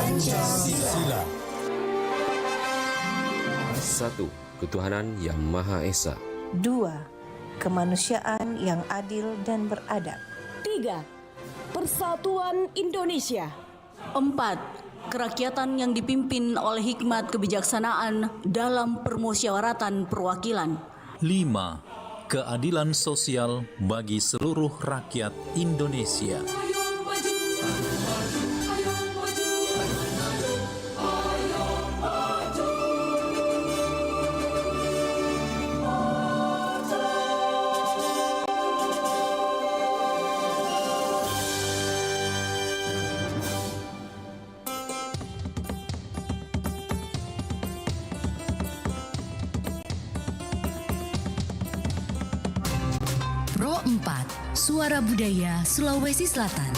Pancasila. 1. Ketuhanan Yang Maha Esa. 2. Kemanusiaan yang adil dan beradab. 3. Persatuan Indonesia. 4. Kerakyatan yang dipimpin oleh hikmat kebijaksanaan dalam permusyawaratan perwakilan. 5. Keadilan sosial bagi seluruh rakyat Indonesia. Pro 4, Suara Budaya Sulawesi Selatan.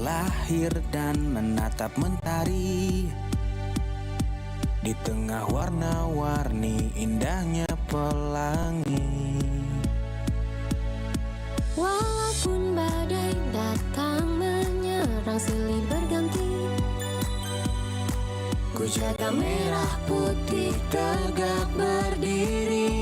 Lahir dan menatap mentari di tengah warna-warni indahnya pelangi. Walaupun badai datang menyerang silih berganti, ku jaga merah putih tegak berdiri.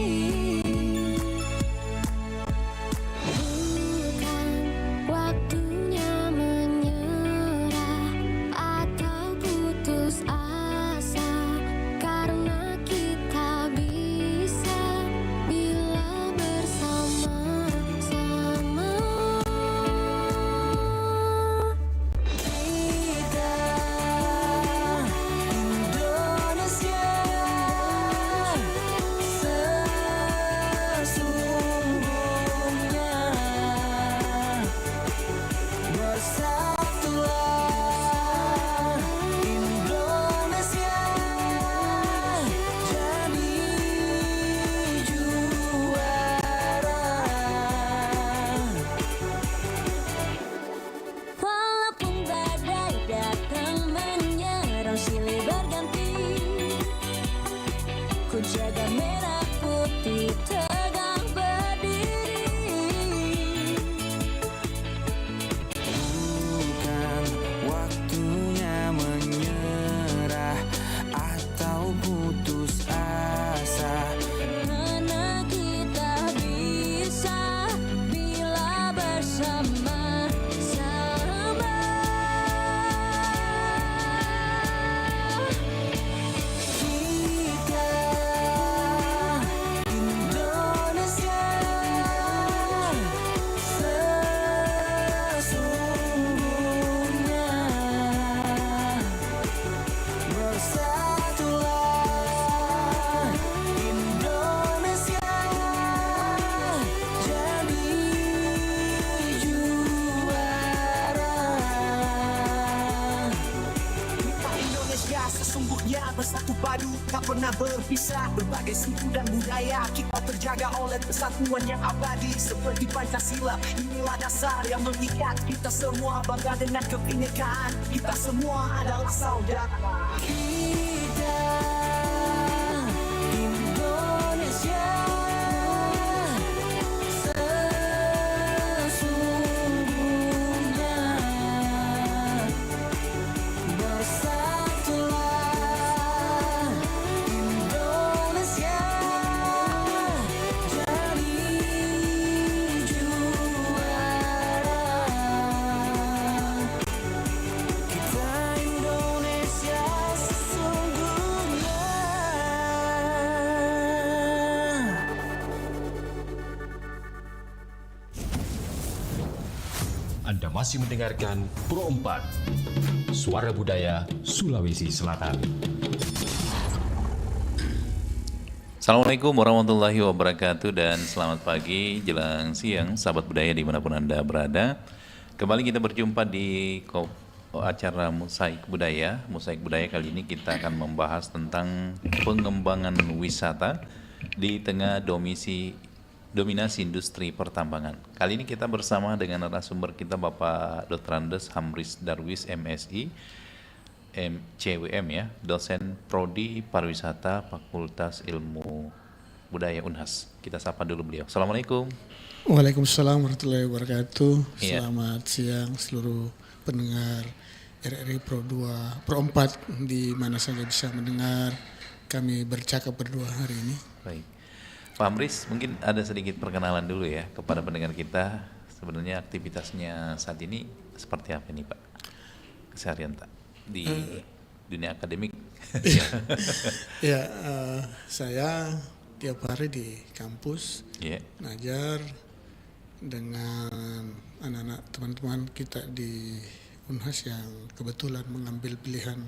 Bersatu padu, tak pernah berpisah. Berbagai suku dan budaya kita terjaga oleh persatuan yang abadi seperti Pancasila. Inilah dasar yang mengikat kita semua, bangga dengan kebinekaan. Kita semua adalah saudara. Kita Indonesia. Anda masih mendengarkan Pro 4, Suara Budaya Sulawesi Selatan. Assalamualaikum warahmatullahi wabarakatuh dan selamat pagi jelang siang sahabat budaya dimanapun Anda berada. Kembali kita berjumpa di acara Mosaik Budaya. Mosaik Budaya kali ini kita akan membahas tentang pengembangan wisata di tengah dominasi industri pertambangan. Kali ini kita bersama dengan narasumber kita Bapak Dr. Andes Hamris Darwis MSI, CWM ya, dosen Prodi Pariwisata Fakultas Ilmu Budaya Unhas. Kita sapa dulu beliau. Assalamualaikum. Waalaikumsalam warahmatullahi wabarakatuh. Iya. Selamat siang seluruh pendengar RRI Pro 2, Pro 4 di mana saja bisa mendengar kami bercakap berdua hari ini. Baik. Pak Hamris, mungkin ada sedikit perkenalan dulu ya kepada pendengar kita. Sebenarnya aktivitasnya saat ini seperti apa nih Pak? Keseharian Pak di dunia akademik. Ya, saya tiap hari di kampus ngajar dengan anak-anak teman-teman kita di Unhas yang kebetulan mengambil pilihan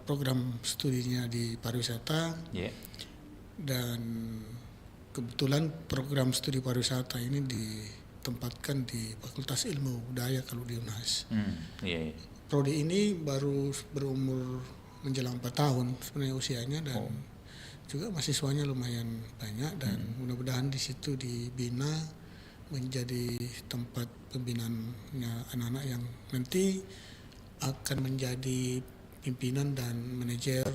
program studinya di pariwisata. Dan kebetulan program studi pariwisata ini ditempatkan di Fakultas Ilmu Budaya kalau di Unhas. Prodi ini baru berumur menjelang 4 tahun sebenarnya usianya, dan juga mahasiswanya lumayan banyak, dan mudah-mudahan di situ dibina menjadi tempat pembinaannya anak-anak yang nanti akan menjadi pimpinan dan manajer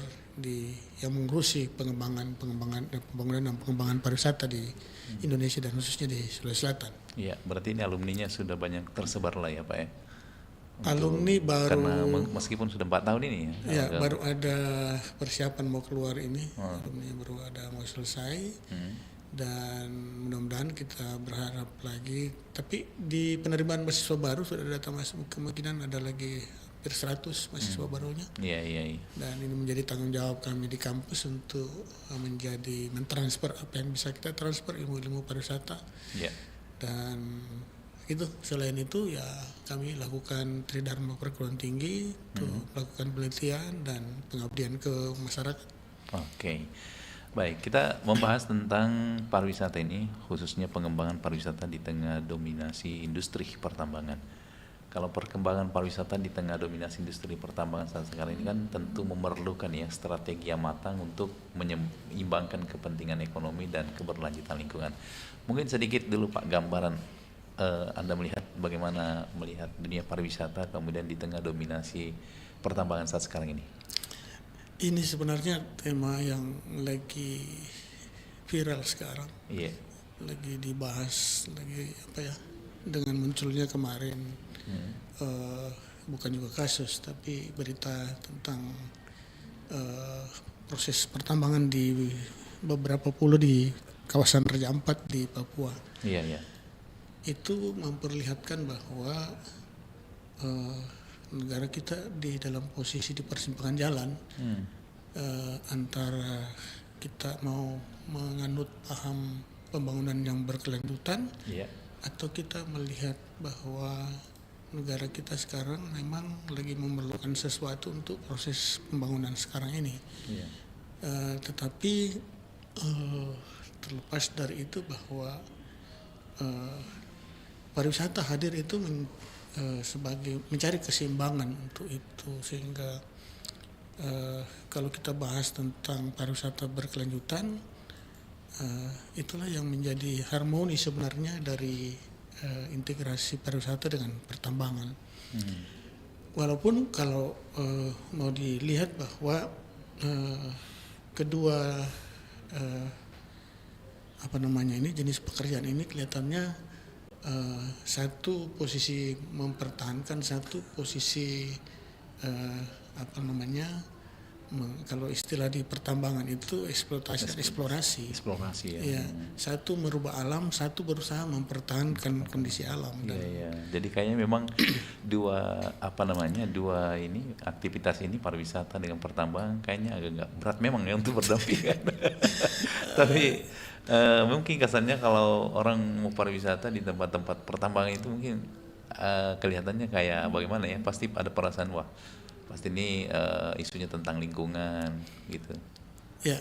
yang mengurusi pembangunan dan pengembangan pariwisata di Indonesia dan khususnya di Sulawesi Selatan. Iya, berarti ini alumninya sudah banyak tersebar lah ya Pak ya. Alumni baru, karena meskipun sudah 4 tahun ini ya. Ya, baru ada persiapan mau keluar ini. Alumni baru ada mau selesai. Dan mudah-mudahan kita berharap lagi, tapi di penerimaan mahasiswa baru sudah datang masuk, kemungkinan ada lagi hampir 100 mahasiswa barunya. Iya. Dan ini menjadi tanggung jawab kami di kampus untuk mentransfer apa yang bisa kita transfer, ilmu-ilmu pariwisata. Dan itu, selain itu ya kami lakukan tridharma perguruan tinggi untuk melakukan penelitian dan pengabdian ke masyarakat. Oke. Baik, kita membahas tentang pariwisata ini, khususnya pengembangan pariwisata di tengah dominasi industri pertambangan. Kalau perkembangan pariwisata di tengah dominasi industri pertambangan saat sekarang ini kan tentu memerlukan ya strategi yang matang untuk menyeimbangkan kepentingan ekonomi dan keberlanjutan lingkungan. Mungkin sedikit dulu Pak gambaran Anda bagaimana melihat dunia pariwisata kemudian di tengah dominasi pertambangan saat sekarang ini. Ini sebenarnya tema yang lagi viral sekarang. Lagi dibahas, dengan munculnya kemarin bukan juga kasus tapi berita tentang proses pertambangan di beberapa pulau di kawasan Raja Ampat di Papua. Itu memperlihatkan bahwa negara kita di dalam posisi di persimpangan jalan antara kita mau menganut paham pembangunan yang berkelanjutan atau kita melihat bahwa negara kita sekarang memang lagi memerlukan sesuatu untuk proses pembangunan sekarang ini. Tetapi terlepas dari itu bahwa pariwisata hadir itu sebagai mencari keseimbangan untuk itu, sehingga kalau kita bahas tentang pariwisata berkelanjutan, itulah yang menjadi harmoni sebenarnya dari integrasi pariwisata dengan pertambangan. Walaupun kalau mau dilihat bahwa kedua jenis pekerjaan ini kelihatannya satu posisi mempertahankan, satu posisi kalau istilah di pertambangan itu eksplorasi ya. Satu merubah alam, satu berusaha mempertahankan kondisi alam. Jadi kayaknya memang dua aktivitas ini, pariwisata dengan pertambangan kayaknya agak berat memang ya untuk berdampingan. Tapi mungkin kesannya kalau orang mau pariwisata di tempat-tempat pertambangan itu mungkin kelihatannya kayak bagaimana ya, pasti ada perasaan wah pasti ini isunya tentang lingkungan gitu. Ya,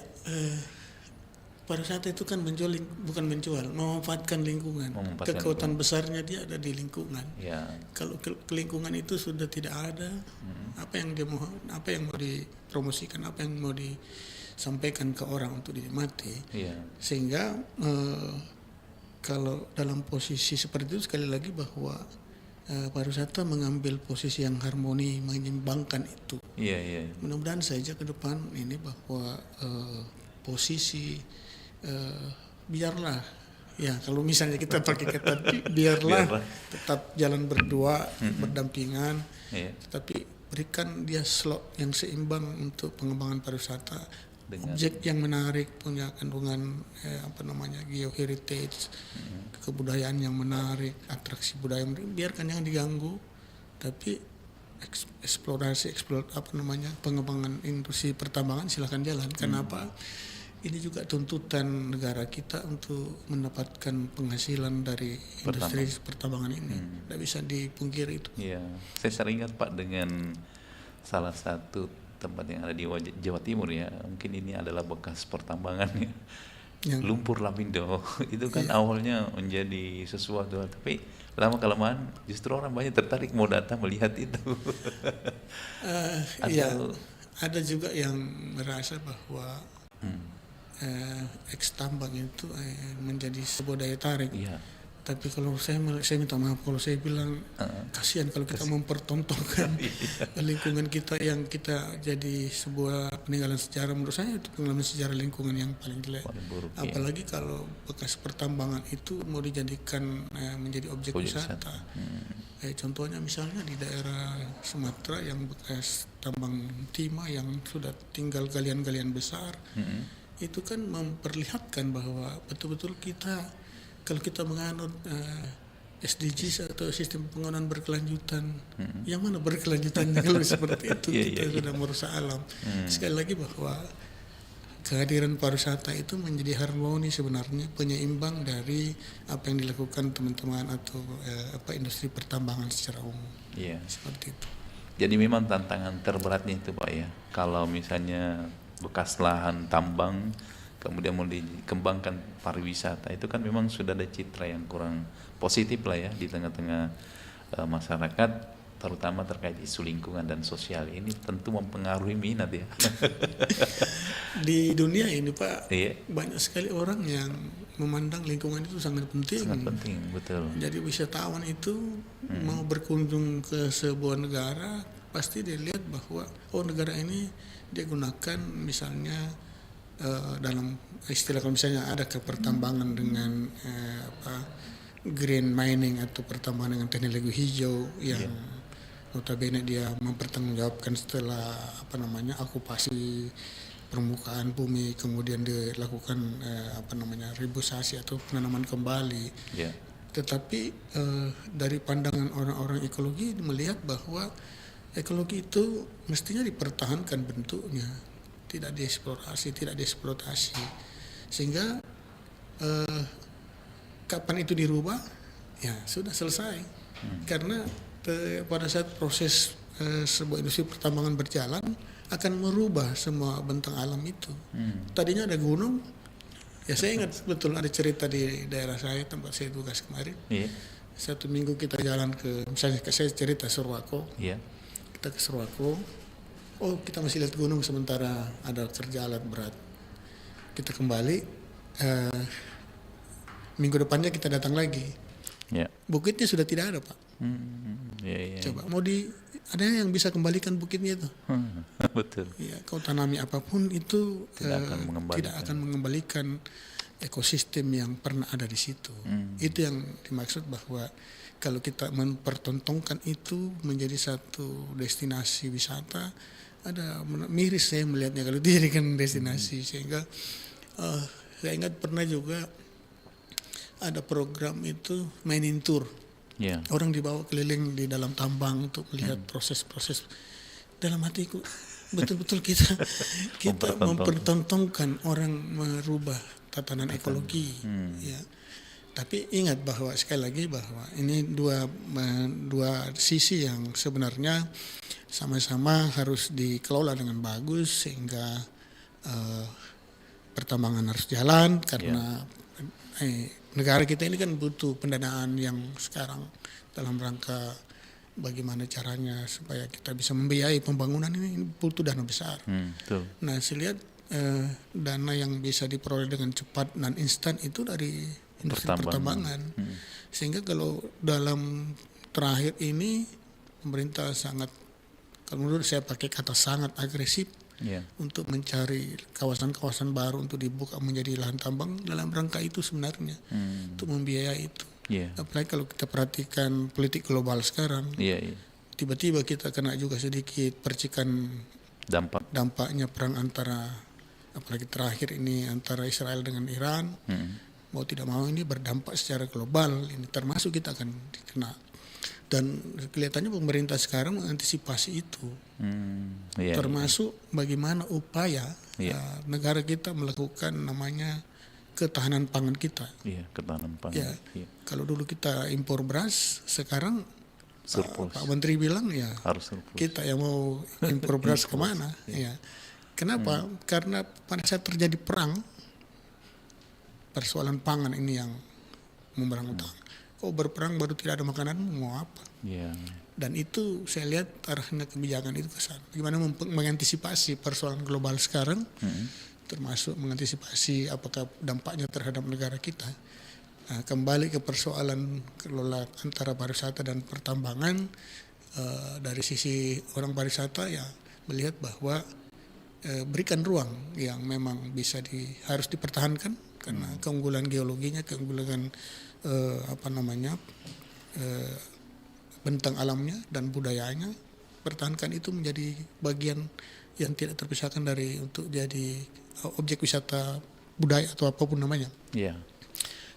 pariwisata itu kan bukan menjual, memanfaatkan lingkungan. Kekuatan besarnya dia ada di lingkungan. Ya. Kalau lingkungan itu sudah tidak ada, apa yang mau dipromosikan, apa yang mau disampaikan ke orang untuk dinikmati. Ya. Sehingga kalau dalam posisi seperti itu, sekali lagi bahwa pariwisata mengambil posisi yang harmoni, menyeimbangkan itu. Iya. Mudah-mudahan saja ke depan ini bahwa posisi biarlah ya, kalau misalnya kita pakai kata biarlah tetap jalan berdua, berdampingan, tetapi berikan dia slot yang seimbang untuk pengembangan pariwisata. Objek yang menarik, punya kandungan geoheritage, kebudayaan yang menarik, atraksi budaya, biarkan yang diganggu, tapi pengembangan industri pertambangan silakan jalan. Kenapa? Ini juga tuntutan negara kita untuk mendapatkan penghasilan dari industri pertambangan ini. Tidak bisa dipungkiri itu. Iya, saya sering ingat Pak dengan salah satu tempat yang ada di Jawa Timur ya. Mungkin ini adalah bekas pertambangan ya. Lumpur Lapindo itu kan awalnya menjadi sesuatu, tapi lama-kelamaan justru orang banyak tertarik mau datang melihat itu. Ada juga yang merasa bahwa eks-tambang itu menjadi sebuah daya tarik. Tapi kalau saya minta maaf kalau saya bilang kasihan kalau kita mempertontonkan lingkungan kita yang kita jadi sebuah peninggalan sejarah. Menurut saya itu peninggalan sejarah lingkungan yang paling jelek. Apalagi kalau bekas pertambangan itu mau dijadikan menjadi objek wisata. Contohnya misalnya di daerah Sumatera yang bekas tambang timah yang sudah tinggal galian-galian besar. Itu kan memperlihatkan bahwa betul-betul kita, kalau kita menganut SDGs atau sistem pembangunan berkelanjutan, yang mana berkelanjutannya kalau seperti itu kita sudah merusak alam. Sekali lagi bahwa kehadiran pariwisata itu menjadi harmoni sebenarnya, penyeimbang dari apa yang dilakukan teman-teman atau industri pertambangan secara umum. Seperti itu. Jadi memang tantangan terberatnya itu Pak ya, kalau misalnya bekas lahan tambang kemudian mau dikembangkan pariwisata, itu kan memang sudah ada citra yang kurang positif lah ya di tengah-tengah masyarakat, terutama terkait isu lingkungan dan sosial. Ini tentu mempengaruhi minat ya. Di dunia ini Pak, banyak sekali orang yang memandang lingkungan itu sangat penting. Sangat penting, betul. Jadi wisatawan itu mau berkunjung ke sebuah negara, pasti dia lihat bahwa negara ini dia gunakan misalnya dalam istilah kalau misalnya ada kepertambangan dengan green mining atau pertambangan dengan teknologi hijau yang notabene dia mempertanggungjawabkan setelah okupasi permukaan bumi, kemudian dilakukan rebusasi atau penanaman kembali. Tetapi dari pandangan orang-orang ekologi melihat bahwa ekologi itu mestinya dipertahankan bentuknya, tidak dieksplorasi, tidak dieksploitasi. Sehingga kapan itu dirubah, ya sudah selesai. Karena pada saat proses sebuah industri pertambangan berjalan, akan merubah semua bentang alam itu. Tadinya ada gunung, ya saya ingat betul ada cerita di daerah saya, tempat saya tugas kemarin. 1 minggu kita jalan ke, misalnya saya cerita Surwako. Kita ke Surwako, kita masih lihat gunung sementara ada kerja alat berat. Kita kembali, minggu depannya kita datang lagi. Bukitnya sudah tidak ada Pak. Coba ada yang bisa kembalikan bukitnya itu? Betul. Kau tanami apapun itu tidak akan mengembalikan ekosistem yang pernah ada di situ. Itu yang dimaksud bahwa kalau kita mempertontonkan itu menjadi satu destinasi wisata, ada miris saya melihatnya kalau dijadikan destinasi. Sehingga saya ingat pernah juga ada program itu mining tour. Orang dibawa keliling di dalam tambang untuk melihat proses-proses. Dalam hatiku betul-betul kita mempertontonkan orang merubah tatanan ekologi. Tapi ingat bahwa sekali lagi bahwa ini dua sisi yang sebenarnya sama-sama harus dikelola dengan bagus sehingga pertambangan harus jalan karena negara kita ini kan butuh pendanaan yang sekarang dalam rangka bagaimana caranya supaya kita bisa membiayai pembangunan ini butuh dana besar. Betul. Nah, saya lihat dana yang bisa diperoleh dengan cepat dan instan itu dari industri pertambangan. Sehingga kalau dalam terakhir ini pemerintah sangat, kalau menurut saya pakai kata sangat agresif untuk mencari kawasan-kawasan baru untuk dibuka menjadi lahan tambang dalam rangka itu sebenarnya untuk membiayai itu. Apalagi kalau kita perhatikan politik global sekarang, tiba-tiba kita kena juga sedikit percikan dampaknya perang antara, apalagi terakhir ini antara Israel dengan Iran. Mau tidak mau ini berdampak secara global, ini termasuk kita akan dikena. Dan kelihatannya pemerintah sekarang mengantisipasi itu, termasuk bagaimana upaya negara kita melakukan namanya ketahanan pangan kita. Ketahanan pangan. Kalau dulu kita impor beras, sekarang surplus. Pak Menteri bilang harus surplus. Kita yang mau impor beras kemana? Kenapa? Karena pada saat terjadi perang, persoalan pangan ini yang memberang utang. Kok berperang baru tidak ada makanan, mau apa? Dan itu saya lihat arahnya kebijakan itu ke sana. Bagaimana mengantisipasi persoalan global sekarang, termasuk mengantisipasi apakah dampaknya terhadap negara kita. Nah, kembali ke persoalan kelola antara pariwisata dan pertambangan, dari sisi orang pariwisata melihat bahwa berikan ruang yang memang bisa harus dipertahankan karena keunggulan geologinya, keunggulan bentang alamnya dan budayanya, pertahankan itu menjadi bagian yang tidak terpisahkan dari untuk jadi objek wisata budaya atau apapun namanya.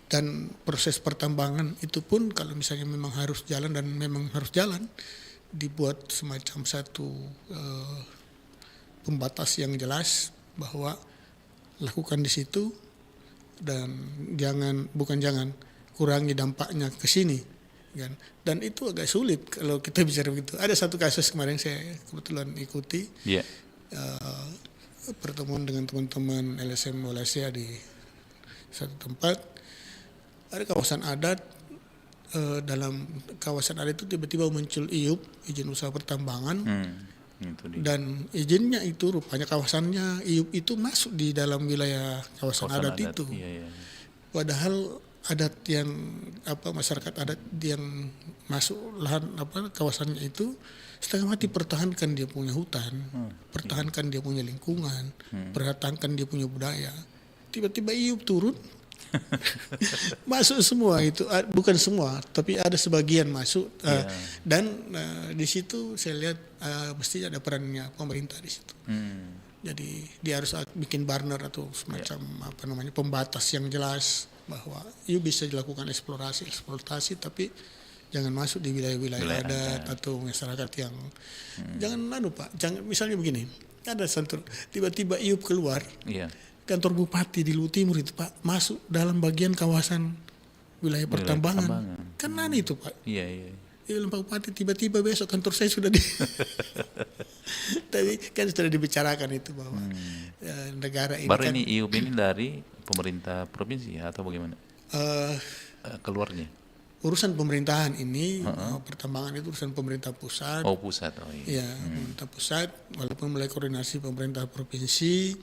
Dan proses pertambangan itu pun kalau misalnya memang harus jalan dan memang harus jalan, dibuat semacam satu pembatas yang jelas bahwa lakukan di situ dan jangan kurangi dampaknya ke sini, kan? Dan itu agak sulit kalau kita bicara begitu. Ada satu kasus kemarin saya kebetulan ikuti pertemuan dengan teman-teman LSM Malaysia di satu tempat. Ada kawasan adat, dalam kawasan adat itu tiba-tiba muncul IUP, izin usaha pertambangan. Dan izinnya itu rupanya kawasannya IUP itu masuk di dalam wilayah kawasan adat itu. Padahal adat yang masyarakat adat yang masuk lahan kawasannya itu setengah mati pertahankan dia punya hutan, pertahankan dia punya lingkungan, pertahankan dia punya budaya. Tiba-tiba IUP turun, masuk semua itu, bukan semua, tapi ada sebagian masuk. Dan di situ saya lihat mesti ada perannya pemerintah di situ. Jadi dia harus bikin barner atau semacam pembatas yang jelas bahwa bisa dilakukan eksploitasi, tapi jangan masuk di wilayah-wilayah adat atau masyarakat yang jangan misalnya begini, ada satu tiba-tiba IUP keluar, kantor bupati di Luwu Timur itu Pak masuk dalam bagian kawasan wilayah pertambangan. Kan aneh itu Pak. Pak Bupati tiba-tiba besok kantor saya sudah tapi kan sudah dibicarakan itu bahwa negara ini baru ini IUP ini dari pemerintah provinsi atau bagaimana? Keluarnya? Urusan pemerintahan ini, pertambangan itu urusan pemerintah pusat. Oh pusat, pemerintah pusat, walaupun mulai koordinasi pemerintah provinsi,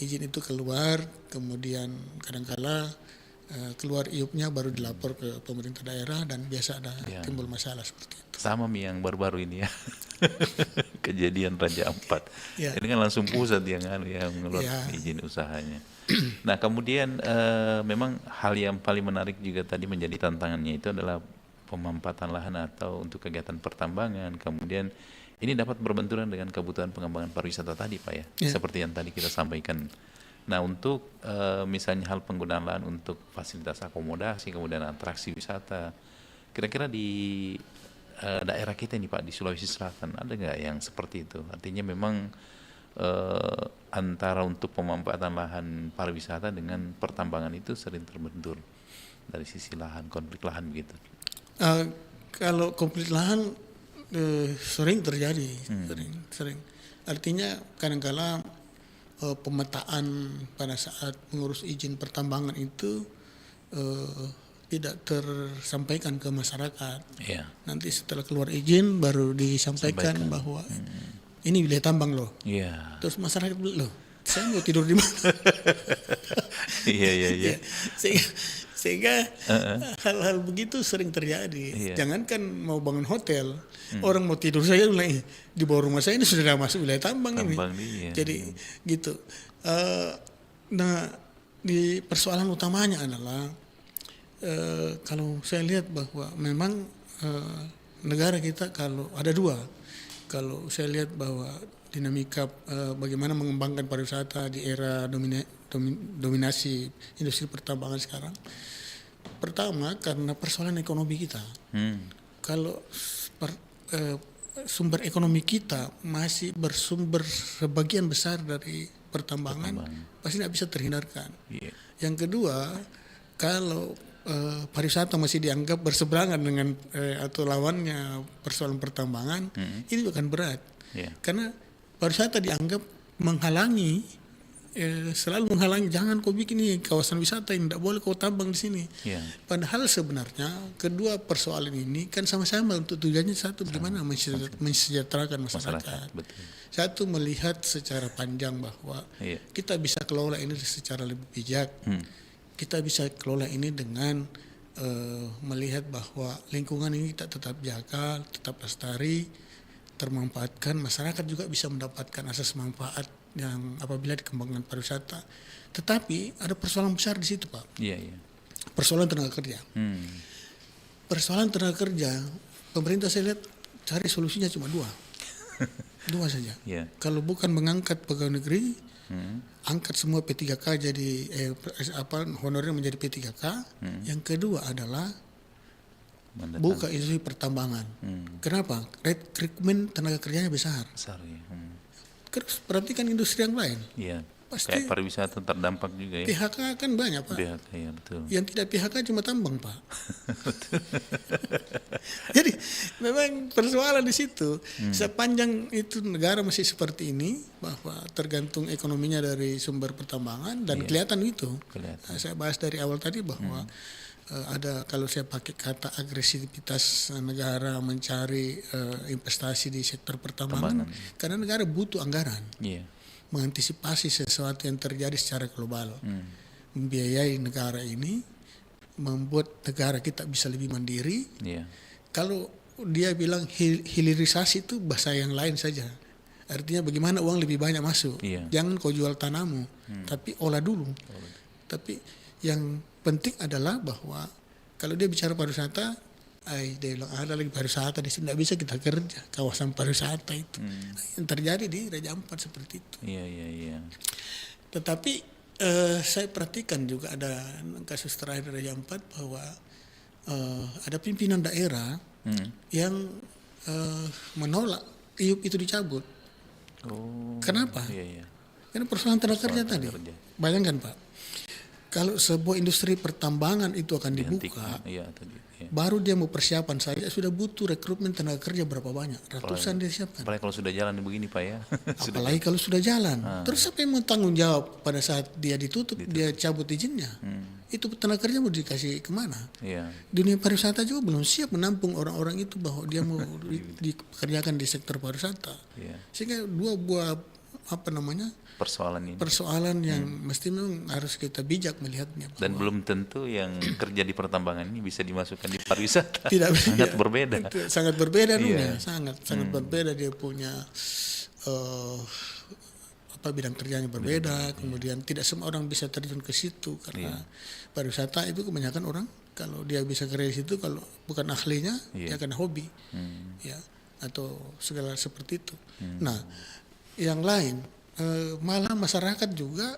izin itu keluar, kemudian kadang-kala keluar IUP-nya baru dilapor ke pemerintah daerah dan biasa ada timbul masalah seperti itu. Sama yang baru-baru ini kejadian Raja Ampat. Ini kan langsung pusat yang mengeluarkan izin usahanya. Nah kemudian memang hal yang paling menarik juga tadi menjadi tantangannya itu adalah pemampatan lahan atau untuk kegiatan pertambangan. Kemudian ini dapat berbenturan dengan kebutuhan pengembangan pariwisata tadi Pak seperti yang tadi kita sampaikan. Nah untuk misalnya hal penggunaan lahan untuk fasilitas akomodasi kemudian atraksi wisata, kira-kira di daerah kita ini Pak di Sulawesi Selatan ada nggak yang seperti itu? Artinya memang antara untuk pemanfaatan lahan pariwisata dengan pertambangan itu sering terbentur dari sisi lahan, konflik lahan begitu. Kalau konflik lahan sering terjadi, sering. Artinya kadang-kala pemetaan pada saat mengurus izin pertambangan itu tidak tersampaikan ke masyarakat. Yeah. Nanti setelah keluar izin baru disampaikan bahwa ini wilayah tambang loh. Yeah. Terus masyarakat bilang, loh, saya mau tidur di mana? Iya. Sehingga hal-hal begitu sering terjadi. Jangankan mau bangun hotel, orang mau tidur saya bilang, di bawah rumah saya ini sudah masuk wilayah tambang ini. Jadi gitu. Nah, di persoalan utamanya adalah kalau saya lihat bahwa memang negara kita kalau ada dua, kalau saya lihat bahwa dinamika bagaimana mengembangkan pariwisata di era dominasi industri pertambangan sekarang. Pertama karena persoalan ekonomi kita. Kalau sumber ekonomi kita masih bersumber sebagian besar dari pertambangan. Pasti tidak bisa terhindarkan. Yang kedua, kalau pariwisata masih dianggap berseberangan dengan atau lawannya persoalan pertambangan, ini akan berat. Karena pariwisata dianggap menghalangi, selalu menghalangi, jangan kau bikin ini kawasan wisata ini, tidak boleh kau tambang di sini. Padahal sebenarnya kedua persoalan ini kan sama-sama untuk tujuannya satu, bagaimana mensejahterakan masyarakat. Satu, melihat secara panjang bahwa kita bisa kelola ini secara lebih bijak. Kita bisa kelola ini dengan melihat bahwa lingkungan ini kita tetap jaga, tetap lestari, termanfaatkan, masyarakat juga bisa mendapatkan asas manfaat yang apabila dikembangkan pariwisata. Tetapi ada persoalan besar di situ, Pak. Persoalan tenaga kerja. Persoalan tenaga kerja, pemerintah saya lihat cari solusinya cuma dua saja. Kalau bukan mengangkat pegawai negeri, angkat semua P3K jadi honorer menjadi P3K. Yang kedua adalah buka industri pertambangan. Kenapa? Rekrutmen tenaga kerjanya besar. Terus perhatikan industri yang lain. Pasti kayak pariwisata terdampak juga ya. PHK kan banyak, Pak. PHK, ya betul. Yang tidak PHK cuma tambang, Pak. Jadi memang persoalan di situ. Sepanjang itu negara masih seperti ini, bahwa tergantung ekonominya dari sumber pertambangan, dan kelihatan itu. Saya bahas dari awal tadi bahwa ada, kalau saya pakai kata agresivitas negara mencari investasi di sektor pertambangan, karena negara butuh anggaran. Mengantisipasi sesuatu yang terjadi secara global, membiayai negara ini, membuat negara kita bisa lebih mandiri. Kalau dia bilang hilirisasi itu bahasa yang lain saja, artinya bagaimana uang lebih banyak masuk. Jangan kau jual tanahmu, tapi olah dulu. Tapi yang penting adalah bahwa kalau dia bicara pariwisata, dia bilang ada lagi pariwisata di sini, tidak bisa kita kerja kawasan pariwisata itu. Yang terjadi di Raja Ampat seperti itu. Tetapi saya perhatikan juga ada kasus terakhir di Raja Ampat bahwa ada pimpinan daerah yang menolak IUP itu dicabut. Kenapa? Karena persoalan tenaga kerja tadi. Bayangkan, Pak, kalau sebuah industri pertambangan itu akan dibuka, baru dia mau persiapan saja sudah butuh rekrutmen tenaga kerja berapa banyak, ratusan dia siapkan. Apalagi kalau sudah jalan begini, Pak ya. Apalagi kalau sudah jalan. Terus siapa yang mau tanggung jawab pada saat dia ditutup, dia cabut izinnya? Itu tenaga kerja mau dikasih kemana? Dunia pariwisata juga belum siap menampung orang-orang itu bahwa dia mau dikerjakan di sektor pariwisata. Sehingga dua buah persoalan yang mesti memang harus kita bijak melihatnya. Dan belum tentu yang kerja di pertambangan ini bisa dimasukkan di pariwisata. Tidak, sangat berbeda. Sangat berbeda sangat berbeda. Dia punya bidang kerjanya berbeda. Kemudian tidak semua orang bisa terjun ke situ karena pariwisata itu kebanyakan orang kalau dia bisa kerja di situ, kalau bukan ahlinya dia akan hobi, atau segala seperti itu. Nah, yang lain malah masyarakat juga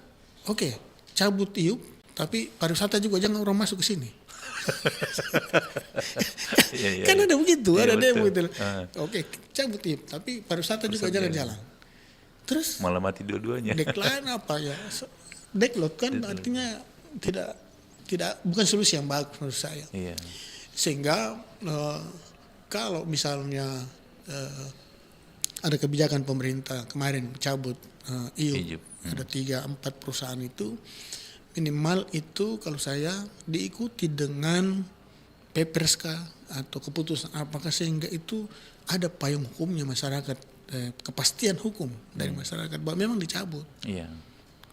cabut IUP, tapi pariwisata juga jangan orang masuk ke sini. Kan ada begitu, ada yang begitu. Cabut IUP, tapi pariwisata juga jangan jalan. Terus malah mati dua-duanya. Decline apa ya? Decload kan artinya tidak bukan solusi yang bagus menurut saya. Sehingga kalau misalnya ada kebijakan pemerintah kemarin cabut IUP Ada 3-4 perusahaan itu minimal itu kalau saya diikuti dengan Peperska atau keputusan apakah sehingga itu ada payung hukumnya masyarakat, kepastian hukum dari masyarakat bahwa memang dicabut. Iya.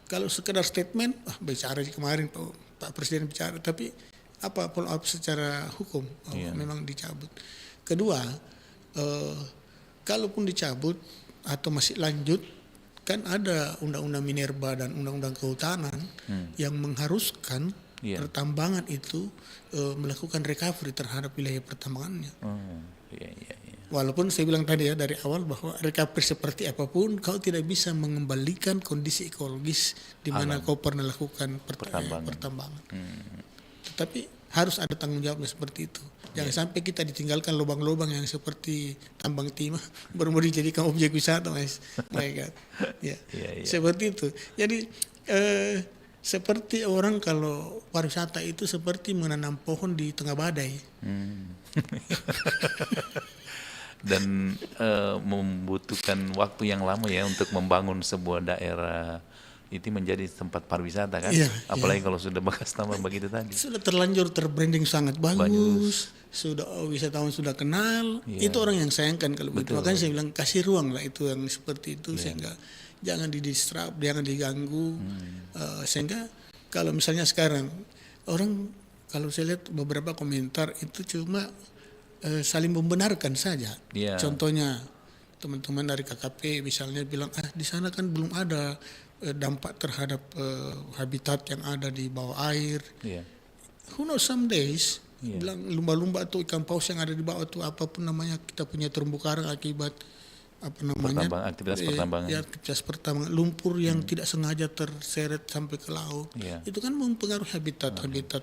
Kalau sekedar statement, bicara kemarin Pak Presiden bicara, tapi apa follow up secara hukum memang dicabut. Kedua, kalaupun dicabut atau masih lanjut, kan ada undang-undang minerba dan undang-undang kehutanan yang mengharuskan pertambangan itu melakukan recovery terhadap wilayah pertambangannya. Walaupun saya bilang tadi ya dari awal bahwa recovery seperti apapun kau tidak bisa mengembalikan kondisi ekologis di mana kau pernah lakukan pertambangan. Tetapi harus ada tanggung jawabnya seperti itu. Jangan sampai kita ditinggalkan lubang-lubang yang seperti tambang timah baru mau dijadikan objek wisata, Mas. My God. Seperti itu. Jadi seperti orang kalau pariwisata itu seperti menanam pohon di tengah badai. Dan membutuhkan waktu yang lama ya untuk membangun sebuah daerah itu menjadi tempat pariwisata kan, apalagi kalau sudah bekas tambang begitu tadi. Sudah terlanjur terbranding sangat bagus, sudah wisatawan sudah kenal, itu orang yang sayangkan kalau begitu. Makanya saya bilang kasih ruang lah itu yang seperti itu sehingga jangan didisrupt, jangan diganggu, sehingga kalau misalnya sekarang orang kalau saya lihat beberapa komentar itu cuma saling membenarkan saja. Contohnya teman-teman dari KKP misalnya bilang di sana kan belum ada dampak terhadap habitat yang ada di bawah air. Who knows some days bilang lumba-lumba atau ikan paus yang ada di bawah itu apapun namanya kita punya terumbu karang akibat aktivitas pertambangan. Aktivitas pertambangan, lumpur yang tidak sengaja terseret sampai ke laut. Itu kan mempengaruhi habitat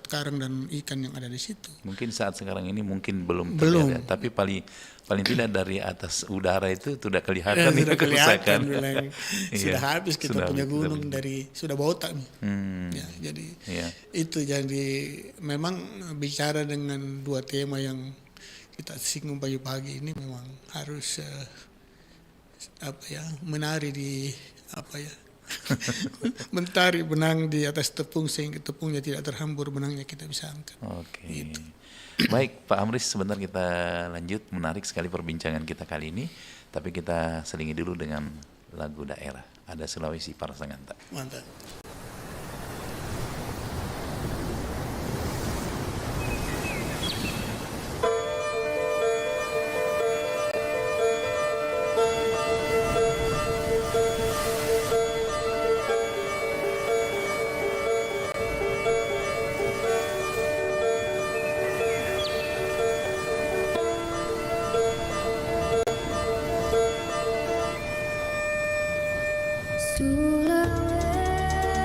karang dan ikan yang ada di situ. Mungkin saat sekarang ini mungkin belum terlihat, tapi paling tidak dari atas udara itu sudah kelihatan sudah kerusakan. Sudah habis kita punya gunung dari sudah botak nih. Jadi itu jadi memang bicara dengan dua tema yang kita singgung pagi-pagi ini memang harus menari di mentari benang di atas tepung sehingga tepungnya tidak terhambur, benangnya kita bisa angkat. Gitu. Baik Pak Amris, sebentar kita lanjut. Menarik sekali perbincangan kita kali ini, tapi kita selingi dulu dengan lagu daerah. Ada Sulawesi Parsanganta. Mantap. Sulawesi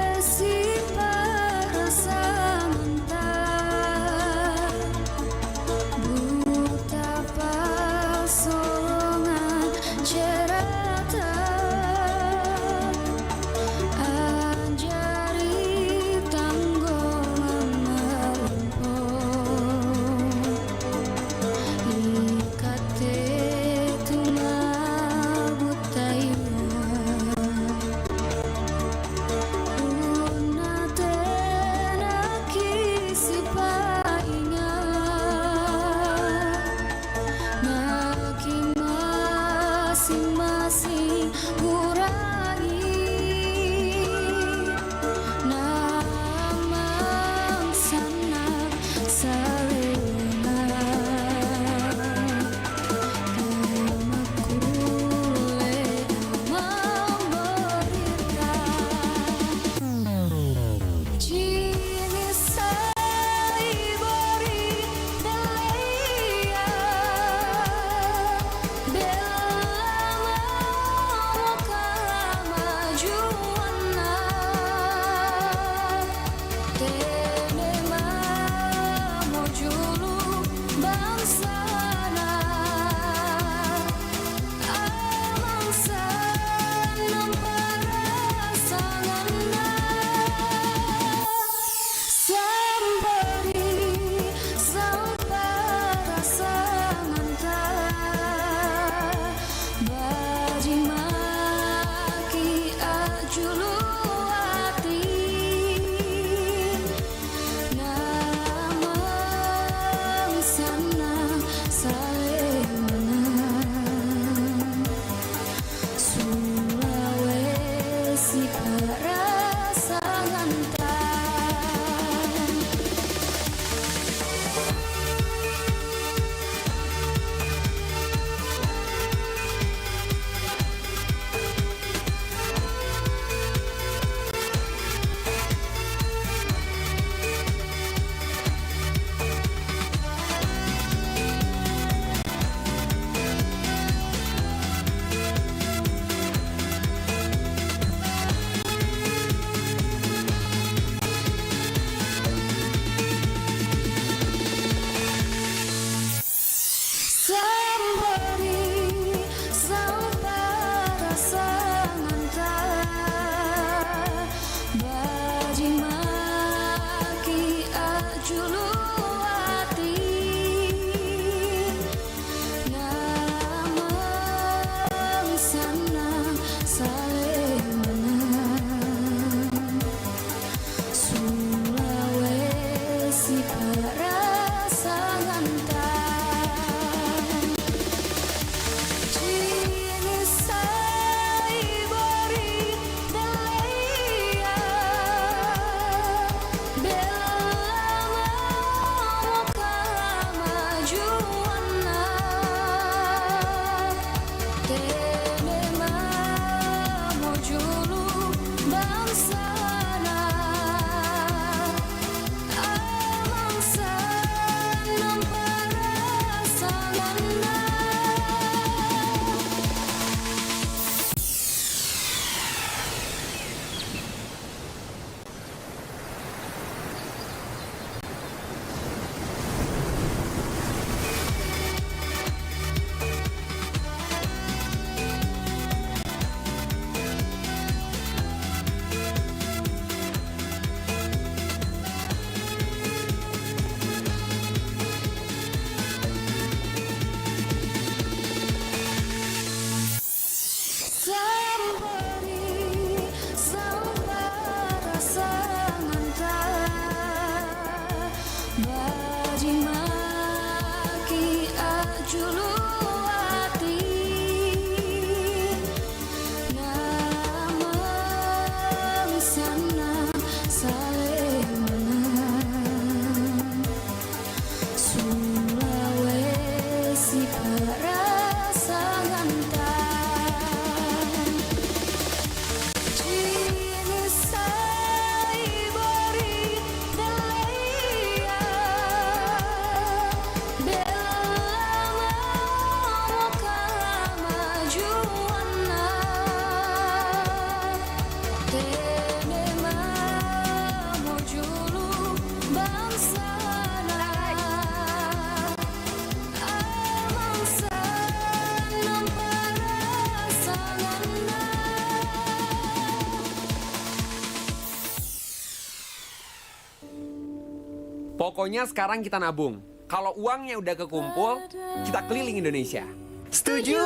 Pokoknya sekarang kita nabung. Kalau uangnya udah kekumpul, kita keliling Indonesia. Setuju.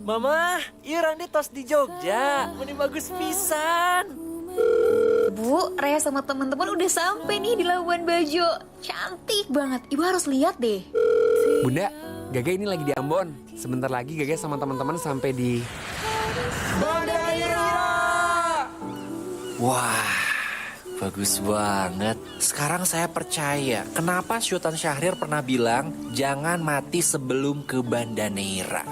Mama, iya Randi tos di Jogja. Mending bagus pisan. Bu, Raya sama teman-teman udah sampai nih di Labuan Bajo. Cantik banget. Ibu harus lihat deh. Bunda, Gaga ini lagi di Ambon. Sebentar lagi Gaga sama teman-teman sampai di Bandaneira. Wah, bagus banget. Sekarang saya percaya kenapa Sultan Syahrir pernah bilang jangan mati sebelum ke Bandaneira.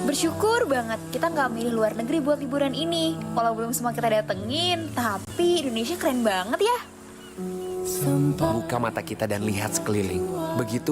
Bersyukur banget kita nggak milih luar negeri buat liburan ini. Kalau belum semua kita datengin, tapi Indonesia keren banget ya. Buka mata kita dan lihat sekeliling. Begitu